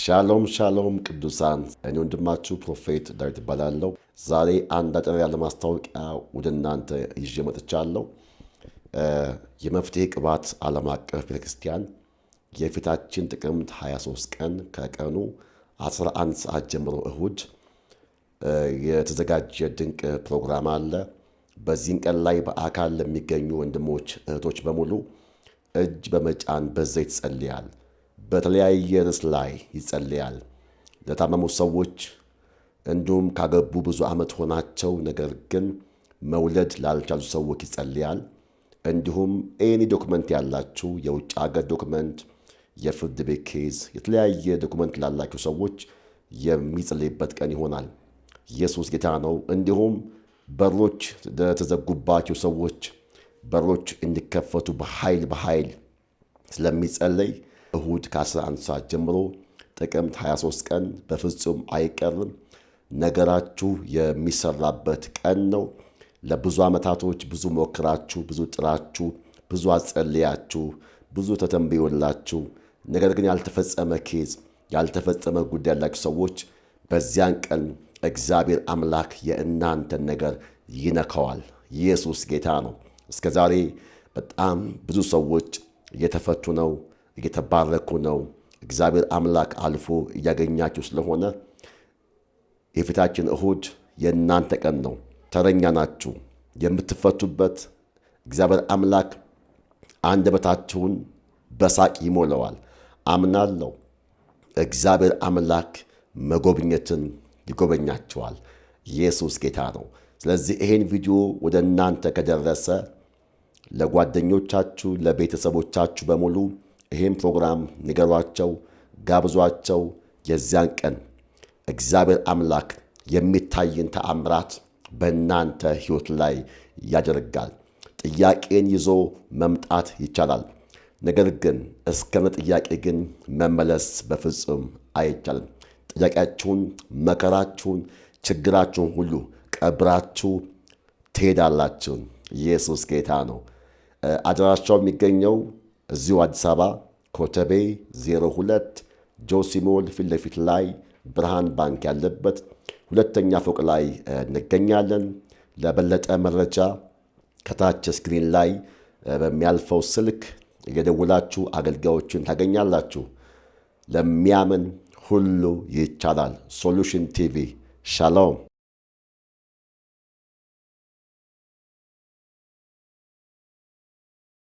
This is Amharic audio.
ሻሎም ሻሎም ቅዱሳን፣ እኔ ወንድማችሁ ፕሮፌት ዳዊት እባላለሁ። ዛሬ አንድ አጠር ያለ ማስታወቂያ ወደ እናንተ ይዤ መጥቻለሁ። የመፍትሔ ቅባት ዓለም አቀፍ ቤተክርስቲያን የፊታችን ጥቅምት 23 ቀን ከቀኑ 11 ሰዓት ጀምሮ እሁድ የተዘጋጀ ድንቅ ፕሮግራም አለ። በዚህን ቀን ላይ በአካል ለሚገኙ ወንድሞች እህቶች በሙሉ እጅ በመጫን በዘይት ይጸልያል። በተለያየ ርዕስ ላይ ይጸልያል። ለታመሙ ሰዎች እንዲሁም ካገቡ ብዙ ዓመት ሆናቸው ነገር ግን መውለድ ላልቻሉ ሰዎች ይጸልያል። እንዲሁም ኤኒ ዶክመንት ያላችሁ የውጭ አገር ዶክመንት፣ የፍርድ ቤት ኬዝ፣ የተለያየ ዶክመንት ላላችሁ ሰዎች የሚጸልይበት ቀን ይሆናል። ኢየሱስ ጌታ ነው። እንዲሁም በሮች ለተዘጉባቸው ሰዎች በሮች እንዲከፈቱ በኃይል ስለሚጸለይ እሁድ ከ11 ሰዓት ጀምሮ ጥቅምት 23 ቀን በፍጹም አይቀርም። ነገራችሁ የሚሰራበት ቀን ነው። ለብዙ ዓመታቶች ብዙ ሞክራችሁ፣ ብዙ ጥራችሁ፣ ብዙ አጸልያችሁ፣ ብዙ ተተንብዮላችሁ ነገር ግን ያልተፈጸመ ኬዝ፣ ያልተፈጸመ ጉዳይ ያላችሁ ሰዎች በዚያን ቀን እግዚአብሔር አምላክ የእናንተን ነገር ይነካዋል። ኢየሱስ ጌታ ነው። እስከ ዛሬ በጣም ብዙ ሰዎች እየተፈቱ ነው፣ እየተባረኩ ነው። እግዚአብሔር አምላክ አልፎ እያገኛችሁ ስለሆነ የፊታችን እሁድ የእናንተ ቀን ነው። ተረኛ ናችሁ የምትፈቱበት። እግዚአብሔር አምላክ አንደበታችሁን በሳቅ ይሞላዋል። አምናለሁ እግዚአብሔር አምላክ መጎብኘትን ይጎበኛችኋል። ኢየሱስ ጌታ ነው። ስለዚህ ይሄን ቪዲዮ ወደ እናንተ ከደረሰ ለጓደኞቻችሁ፣ ለቤተሰቦቻችሁ በሙሉ ይሄን ፕሮግራም ንገሯቸው፣ ጋብዟቸው። የዚያን ቀን እግዚአብሔር አምላክ የሚታይን ተአምራት በእናንተ ሕይወት ላይ ያደርጋል። ጥያቄን ይዞ መምጣት ይቻላል። ነገር ግን እስከነ ጥያቄ ግን መመለስ በፍጹም አይቻልም። ጥያቄያችሁን፣ መከራችሁን፣ ችግራችሁን ሁሉ ቀብራችሁ ትሄዳላችሁ። ኢየሱስ ጌታ ነው። አድራሻው የሚገኘው እዚሁ አዲስ አበባ ኮተቤ 02 ጆሲሞል ፊት ለፊት ላይ ብርሃን ባንክ ያለበት ሁለተኛ ፎቅ ላይ እንገኛለን። ለበለጠ መረጃ ከታች ስክሪን ላይ በሚያልፈው ስልክ እየደውላችሁ አገልጋዮችን ታገኛላችሁ። ለሚያምን ሁሉ ይቻላል። ሶሉሽን ቲቪ። ሻሎም።